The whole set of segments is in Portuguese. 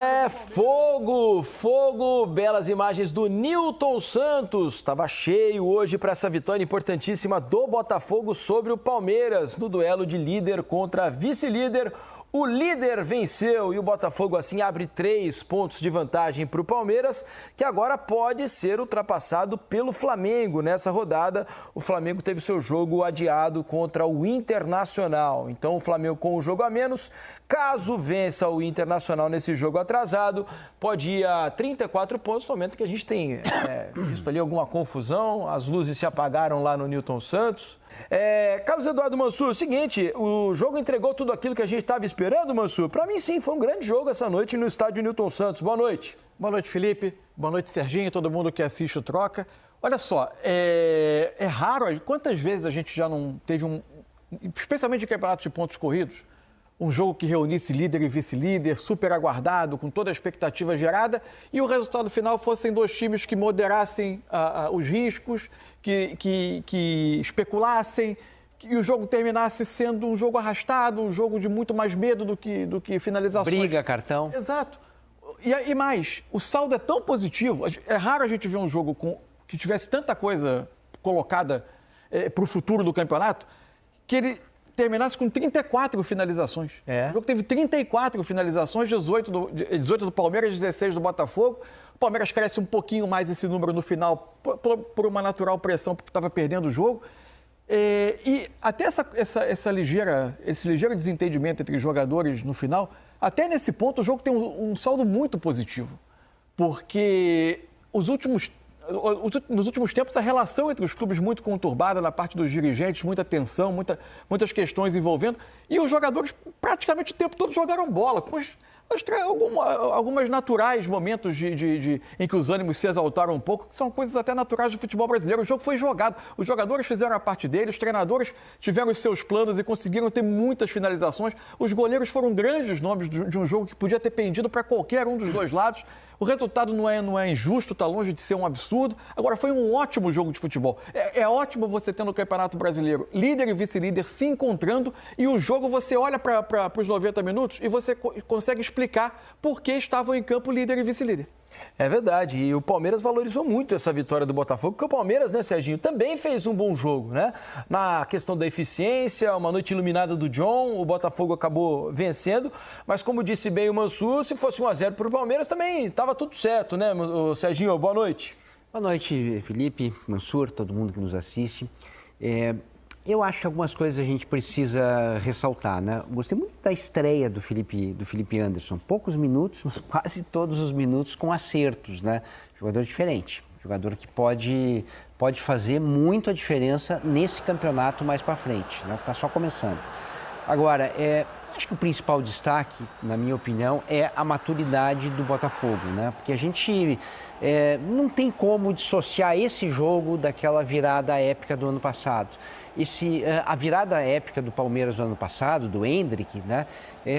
É fogo, fogo, belas imagens do Nilton Santos. Estava cheio hoje para essa vitória importantíssima do Botafogo sobre o Palmeiras no duelo de líder contra vice-líder. O líder venceu e o Botafogo assim abre 3 pontos de vantagem para o Palmeiras, que agora pode ser ultrapassado pelo Flamengo. Nessa rodada, o Flamengo teve seu jogo adiado contra o Internacional. Então, o Flamengo com o jogo a menos, caso vença o Internacional nesse jogo atrasado, pode ir a 34 pontos, no momento que a gente tem visto ali alguma confusão, as luzes se apagaram lá no Nilton Santos. Carlos Eduardo Mansur, seguinte, o jogo entregou tudo aquilo que a gente estava esperando, Mansur? Para mim, sim, foi um grande jogo essa noite no estádio Nilton Santos. Boa noite. Boa noite, Felipe. Boa noite, Serginho e todo mundo que assiste o Troca. Olha só, é raro, quantas vezes a gente já não teve especialmente em campeonatos de pontos corridos, um jogo que reunisse líder e vice-líder, super aguardado, com toda a expectativa gerada, e o resultado final fossem 2 times que moderassem os riscos, que especulassem, e o jogo terminasse sendo um jogo arrastado, um jogo de muito mais medo do que finalizações. Briga, cartão. Exato. E mais, o saldo é tão positivo, é raro a gente ver um jogo que tivesse tanta coisa colocada para o futuro do campeonato, que ele terminasse com 34 finalizações. O jogo teve 34 finalizações, 18 do Palmeiras, 16 do Botafogo. O Palmeiras cresce um pouquinho mais esse número no final por uma natural pressão, porque estava perdendo o jogo. E até esse ligeiro desentendimento entre os jogadores no final, até nesse ponto o jogo tem um saldo muito positivo. Porque nos últimos tempos, a relação entre os clubes muito conturbada na parte dos dirigentes, muita tensão, muitas questões envolvendo, e os jogadores praticamente o tempo todo jogaram bola, com algumas naturais momentos em que os ânimos se exaltaram um pouco, que são coisas até naturais do futebol brasileiro. O jogo foi jogado, os jogadores fizeram a parte deles, os treinadores tiveram os seus planos e conseguiram ter muitas finalizações. Os goleiros foram grandes nomes de um jogo que podia ter pendido para qualquer um dos dois lados. O resultado não é injusto, está longe de ser um absurdo. Agora, foi um ótimo jogo de futebol. É ótimo você ter no Campeonato Brasileiro líder e vice-líder se encontrando, e o jogo você olha para os 90 minutos e você consegue explicar por que estavam em campo líder e vice-líder. É verdade, e o Palmeiras valorizou muito essa vitória do Botafogo, porque o Palmeiras, né, Serginho, também fez um bom jogo, né? Na questão da eficiência, uma noite iluminada do John, o Botafogo acabou vencendo, mas como disse bem o Mansur, se fosse 1-0 para o Palmeiras também estava tudo certo, né, Serginho? Boa noite. Boa noite, Felipe, Mansur, todo mundo que nos assiste. Eu acho que algumas coisas a gente precisa ressaltar, né? Gostei muito da estreia do Felipe Anderson. Poucos minutos, mas quase todos os minutos com acertos, né? Jogador diferente, jogador que pode fazer muito a diferença nesse campeonato mais para frente, né? Está só começando. Agora, acho que o principal destaque, na minha opinião, é a maturidade do Botafogo, né? Porque a gente não tem como dissociar esse jogo daquela virada épica do ano passado. A virada épica do Palmeiras do ano passado, do Endrick, né,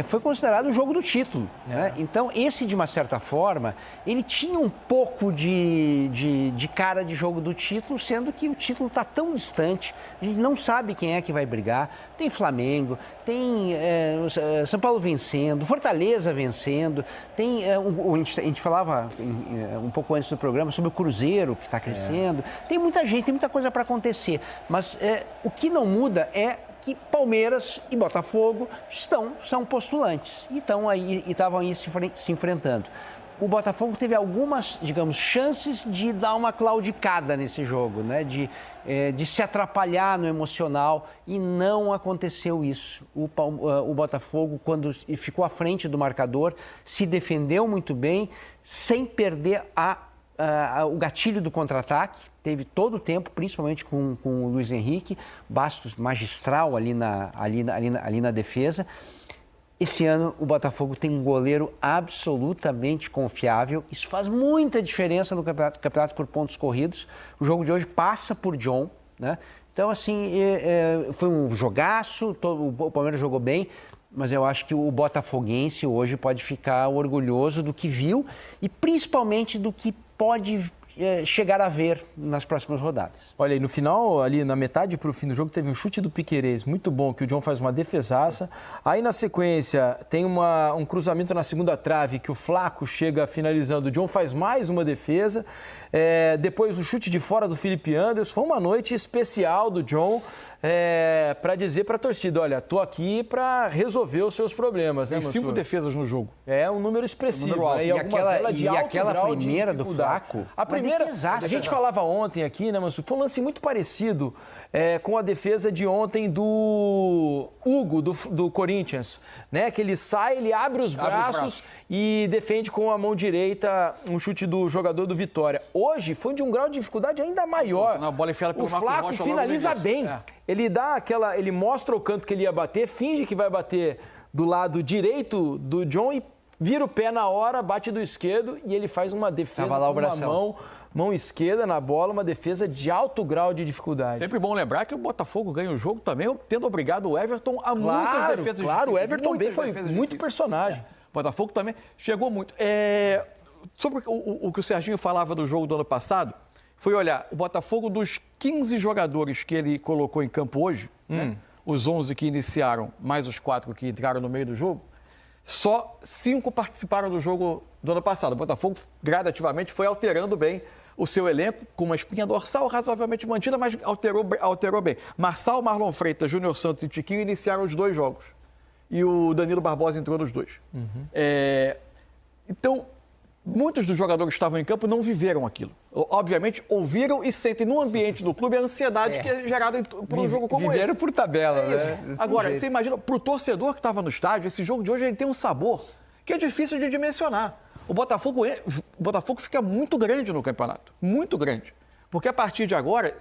foi considerado o jogo do título. Né? Então, esse, de uma certa forma, ele tinha um pouco de cara de jogo do título, sendo que o título está tão distante, a gente não sabe quem é que vai brigar. Tem Flamengo, tem São Paulo vencendo, Fortaleza vencendo, tem, a gente falava um pouco antes do programa sobre o Cruzeiro, que está crescendo. Tem muita gente, tem muita coisa para acontecer, mas o que não muda é que Palmeiras e Botafogo são postulantes e estavam aí se enfrentando. O Botafogo teve algumas, digamos, chances de dar uma claudicada nesse jogo, né? De se atrapalhar no emocional, e não aconteceu isso. O Botafogo, quando ficou à frente do marcador, se defendeu muito bem, sem perder o gatilho do contra-ataque, teve todo o tempo, principalmente com o Luiz Henrique, Bastos magistral ali na defesa. Esse ano o Botafogo tem um goleiro absolutamente confiável, isso faz muita diferença no campeonato por pontos corridos. O jogo de hoje passa por John, né? Então, assim, foi um jogaço, o Palmeiras jogou bem, mas eu acho que o botafoguense hoje pode ficar orgulhoso do que viu e principalmente do que pode chegar a ver nas próximas rodadas. Olha aí, no final, ali na metade para o fim do jogo, teve um chute do Piquerez, muito bom, que o John faz uma defesaça. Aí, na sequência, tem um cruzamento na segunda trave, que o Flaco chega finalizando. O John faz mais uma defesa. Depois, o chute de fora do Felipe Anderson. Foi uma noite especial do John para dizer para a torcida, olha, tô aqui para resolver os seus problemas. Né, Tem 5 defesas no jogo. É um número expressivo. Um número né? E aquela primeira do Flaco... A primeira, a gente falava ontem aqui, né, Mansur? Foi um lance muito parecido com a defesa de ontem do Hugo, do Corinthians, né? Que ele sai, ele abre os braços e defende com a mão direita um chute do jogador do Vitória. Hoje foi de um grau de dificuldade ainda maior. Na bola enfiada pelo o Flaco finaliza bem. Ele dá ele mostra o canto que ele ia bater, finge que vai bater do lado direito do John e vira o pé na hora, bate do esquerdo e ele faz uma defesa com uma mão esquerda na bola, uma defesa de alto grau de dificuldade. Sempre bom lembrar que o Botafogo ganha o jogo também, tendo obrigado o Everton a muitas defesas difíceis. Claro, o Everton bem foi muito personagem. O Botafogo também chegou muito. Sobre o que o Serginho falava do jogo do ano passado, foi olhar, o Botafogo dos 15 jogadores que ele colocou em campo hoje, né, os 11 que iniciaram, mais os 4 que entraram no meio do jogo, só 5 participaram do jogo do ano passado. O Botafogo gradativamente foi alterando bem o seu elenco, com uma espinha dorsal razoavelmente mantida, mas alterou bem. Marçal, Marlon Freitas, Júnior Santos e Tiquinho iniciaram os 2 jogos. E o Danilo Barbosa entrou nos 2. Então, muitos dos jogadores que estavam em campo não viveram aquilo. Obviamente, ouviram e sentem no ambiente do clube a ansiedade que é gerada por um jogo como esse. Viveram por tabela, né? Agora, você imagina, para o torcedor que estava no estádio, esse jogo de hoje ele tem um sabor que é difícil de dimensionar. O Botafogo fica muito grande no campeonato, muito grande. Porque a partir de agora,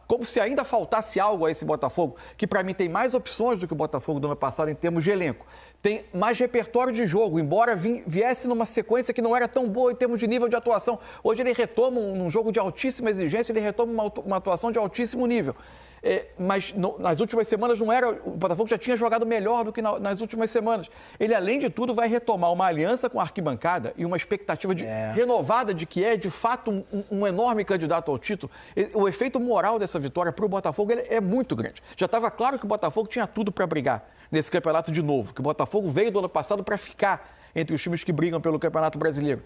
como se ainda faltasse algo a esse Botafogo, que para mim tem mais opções do que o Botafogo do ano passado em termos de elenco. Tem mais repertório de jogo, embora viesse numa sequência que não era tão boa em termos de nível de atuação. Hoje ele retoma um jogo de altíssima exigência, ele retoma uma atuação de altíssimo nível. Mas nas últimas semanas não era. O Botafogo já tinha jogado melhor do que nas últimas semanas. Ele, além de tudo, vai retomar uma aliança com a arquibancada e uma expectativa renovada de que é, de fato, um enorme candidato ao título. O efeito moral dessa vitória para o Botafogo é muito grande. Já estava claro que o Botafogo tinha tudo para brigar nesse campeonato de novo, que o Botafogo veio do ano passado para ficar entre os times que brigam pelo Campeonato Brasileiro.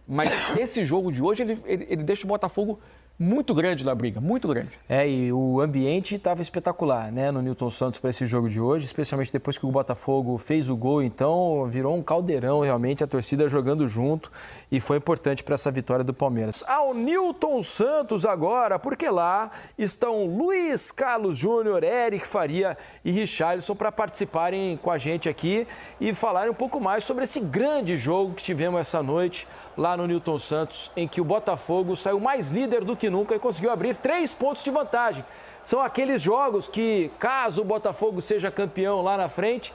Mas esse jogo de hoje, ele deixa o Botafogo muito grande na briga, muito grande. E o ambiente estava espetacular, né, no Newton Santos para esse jogo de hoje, especialmente depois que o Botafogo fez o gol, então virou um caldeirão realmente, a torcida jogando junto e foi importante para essa vitória do Palmeiras. Ao Newton Santos agora, porque lá estão Luiz Carlos Júnior, Eric Faria e Richarlison para participarem com a gente aqui e falarem um pouco mais sobre esse grande jogo que tivemos essa noite lá no Newton Santos, em que o Botafogo saiu mais líder do que nunca e conseguiu abrir 3 pontos de vantagem. São aqueles jogos que, caso o Botafogo seja campeão lá na frente,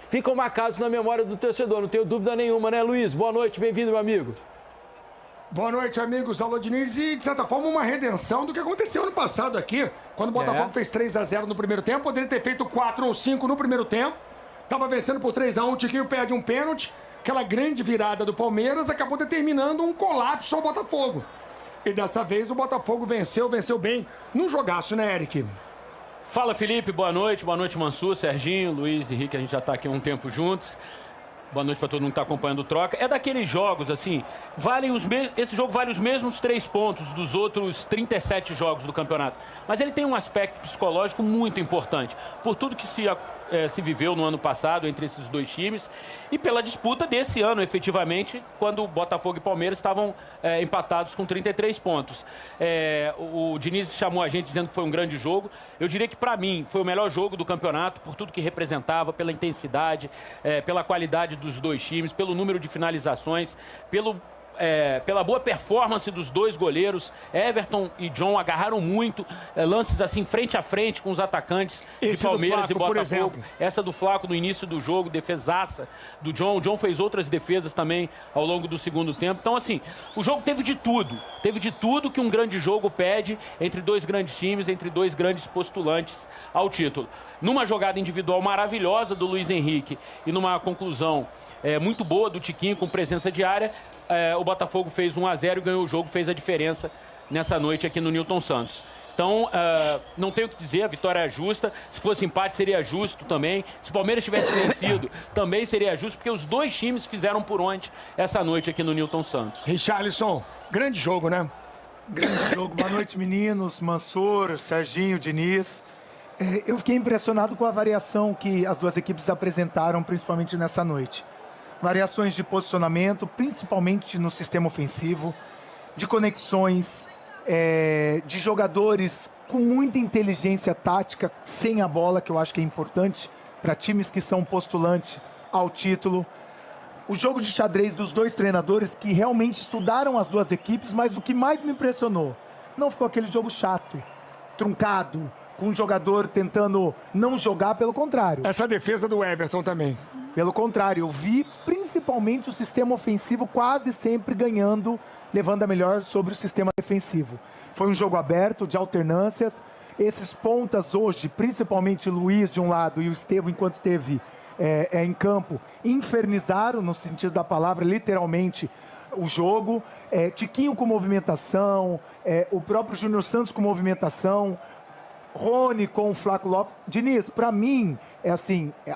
ficam marcados na memória do torcedor, não tenho dúvida nenhuma, né, Luiz? Boa noite, bem-vindo, meu amigo. Boa noite, amigos. Alô, Diniz. E, de certa forma, uma redenção do que aconteceu ano passado aqui, quando o Botafogo fez 3-0 no primeiro tempo, poderia ter feito 4 ou 5 no primeiro tempo, estava vencendo por 3-1, o Tiquinho perde um pênalti. Aquela grande virada do Palmeiras acabou determinando um colapso ao Botafogo. E dessa vez o Botafogo venceu bem num jogaço, né, Eric? Fala, Felipe, boa noite Mansur, Serginho, Luiz, Henrique, a gente já está aqui há um tempo juntos. Boa noite para todo mundo que está acompanhando o Troca. É daqueles jogos, assim, esse jogo vale os mesmos 3 pontos dos outros 37 jogos do campeonato. Mas ele tem um aspecto psicológico muito importante, por tudo que se viveu no ano passado entre esses 2 times e pela disputa desse ano, efetivamente, quando o Botafogo e Palmeiras estavam empatados com 33 pontos. O Diniz chamou a gente dizendo que foi um grande jogo. Eu diria que, para mim, foi o melhor jogo do campeonato, por tudo que representava, pela intensidade, pela qualidade dos 2 times, pelo número de finalizações, pela boa performance dos 2 goleiros. Everton e John agarraram muito, lances assim frente a frente com os atacantes de Palmeiras Flaco, e Botafogo. Essa do Flaco no início do jogo, defesaça do John. O John fez outras defesas também ao longo do segundo tempo. Então, assim, o jogo teve de tudo que um grande jogo pede entre 2 grandes times, entre 2 grandes postulantes ao título. Numa jogada individual maravilhosa do Luiz Henrique e numa conclusão muito boa do Tiquinho com presença de área, o Botafogo fez 1-0 e ganhou o jogo, fez a diferença nessa noite aqui no Newton Santos. Então, não tenho o que dizer, a vitória é justa. Se fosse empate, seria justo também. Se o Palmeiras tivesse vencido, também seria justo, porque os dois times fizeram por onde essa noite aqui no Newton Santos. Richarlison, grande jogo, né? Grande jogo. Boa noite, meninos. Mansur, Serginho, Diniz. Eu fiquei impressionado com a variação que as duas equipes apresentaram, principalmente nessa noite. Variações de posicionamento, principalmente no sistema ofensivo, de conexões, de jogadores com muita inteligência tática, sem a bola, que eu acho que é importante para times que são postulantes ao título. O jogo de xadrez dos dois treinadores que realmente estudaram as duas equipes, mas o que mais me impressionou, não ficou aquele jogo chato, truncado, com um jogador tentando não jogar, pelo contrário. Essa defesa do Everton também. Pelo contrário, eu vi principalmente o sistema ofensivo quase sempre ganhando, levando a melhor sobre o sistema defensivo. Foi um jogo aberto, de alternâncias. Esses pontas hoje, principalmente o Luiz de um lado e o Estevão, enquanto esteve em campo, infernizaram, no sentido da palavra, literalmente, o jogo. Tiquinho com movimentação, o próprio Júnior Santos com movimentação, Rony com o Flaco Lopes. Diniz, para mim,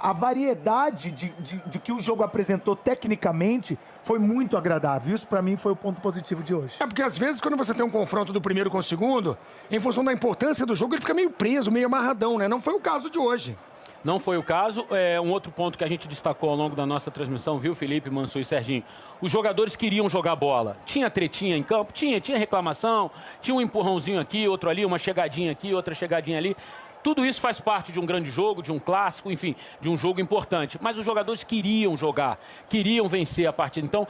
a variedade de que o jogo apresentou tecnicamente foi muito agradável. Isso, para mim, foi o ponto positivo de hoje. Porque, às vezes, quando você tem um confronto do primeiro com o segundo, em função da importância do jogo, ele fica meio preso, meio amarradão, né? Não foi o caso de hoje. Não foi o caso. Um outro ponto que a gente destacou ao longo da nossa transmissão, viu, Felipe, Mansur e Serginho? Os jogadores queriam jogar bola. Tinha tretinha em campo? Tinha reclamação, tinha um empurrãozinho aqui, outro ali, uma chegadinha aqui, outra chegadinha ali. Tudo isso faz parte de um grande jogo, de um clássico, enfim, de um jogo importante. Mas os jogadores queriam jogar, queriam vencer a partida. Então,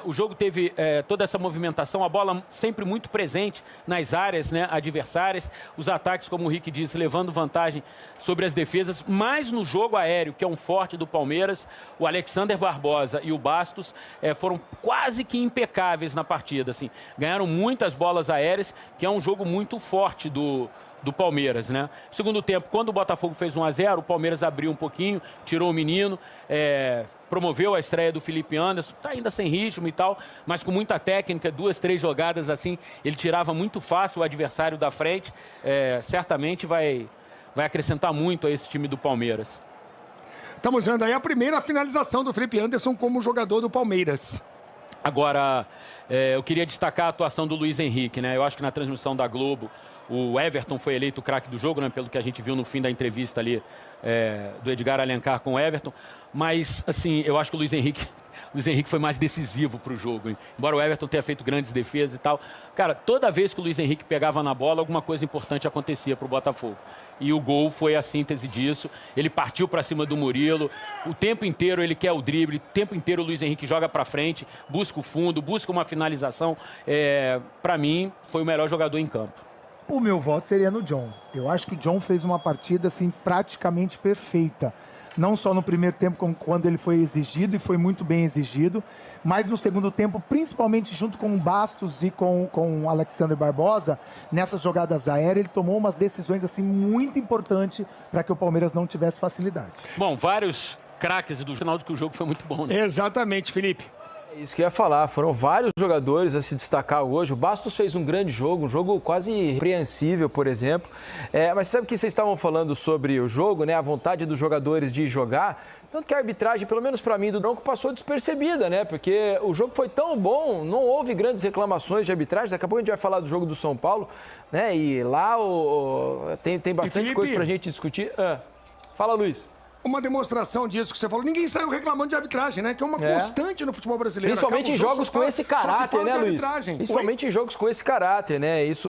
o jogo teve toda essa movimentação, a bola sempre muito presente nas áreas, né, adversárias. Os ataques, como o Rick disse, levando vantagem sobre as defesas. Mas no jogo aéreo, que é um forte do Palmeiras, o Alexander Barbosa e o Bastos foram quase que impecáveis na partida. Assim. Ganharam muitas bolas aéreas, que é um jogo muito forte do Palmeiras, né? Segundo tempo, quando o Botafogo fez 1-0, o Palmeiras abriu um pouquinho, tirou o menino, promoveu a estreia do Felipe Anderson, tá ainda sem ritmo e tal, mas com muita técnica, 2, 3 jogadas assim, ele tirava muito fácil o adversário da frente, certamente vai acrescentar muito a esse time do Palmeiras. Estamos vendo aí a primeira finalização do Felipe Anderson como jogador do Palmeiras. Agora, eu queria destacar a atuação do Luiz Henrique, né? Eu acho que na transmissão da Globo, o Everton foi eleito o craque do jogo, né? Pelo que a gente viu no fim da entrevista ali do Edgar Alencar com o Everton. Mas, assim, eu acho que o Luiz Henrique foi mais decisivo para o jogo, hein? Embora o Everton tenha feito grandes defesas e tal. Cara, toda vez que o Luiz Henrique pegava na bola, alguma coisa importante acontecia para o Botafogo. E o gol foi a síntese disso. Ele partiu para cima do Murilo. O tempo inteiro ele quer o drible. O tempo inteiro o Luiz Henrique joga para frente, busca o fundo, busca uma finalização. Para mim, foi o melhor jogador em campo. O meu voto seria no John. Eu acho que o John fez uma partida assim, praticamente perfeita. Não só no primeiro tempo, como quando ele foi exigido, e foi muito bem exigido, mas no segundo tempo, principalmente junto com o Bastos e com o Alexander Barbosa, nessas jogadas aéreas, ele tomou umas decisões assim, muito importantes para que o Palmeiras não tivesse facilidade. Bom, vários craques do final do que o jogo foi muito bom, né? Exatamente, Felipe. É isso que eu ia falar, foram vários jogadores a se destacar hoje. O Bastos fez um grande jogo, um jogo quase irrepreensível, por exemplo. Mas sabe que vocês estavam falando sobre o jogo, né? A vontade dos jogadores de jogar. Tanto que a arbitragem, pelo menos para mim, do Bronco, passou despercebida, né? Porque o jogo foi tão bom, não houve grandes reclamações de arbitragem. Daqui a pouco a gente vai falar do jogo do São Paulo, né? E lá tem bastante coisa para a gente discutir. Fala, Luiz. Uma demonstração disso que você falou. Ninguém saiu reclamando de arbitragem, né? Que é uma constante no futebol brasileiro. Principalmente em jogos com esse caráter, né, Luiz? Principalmente em jogos com esse caráter, né? Isso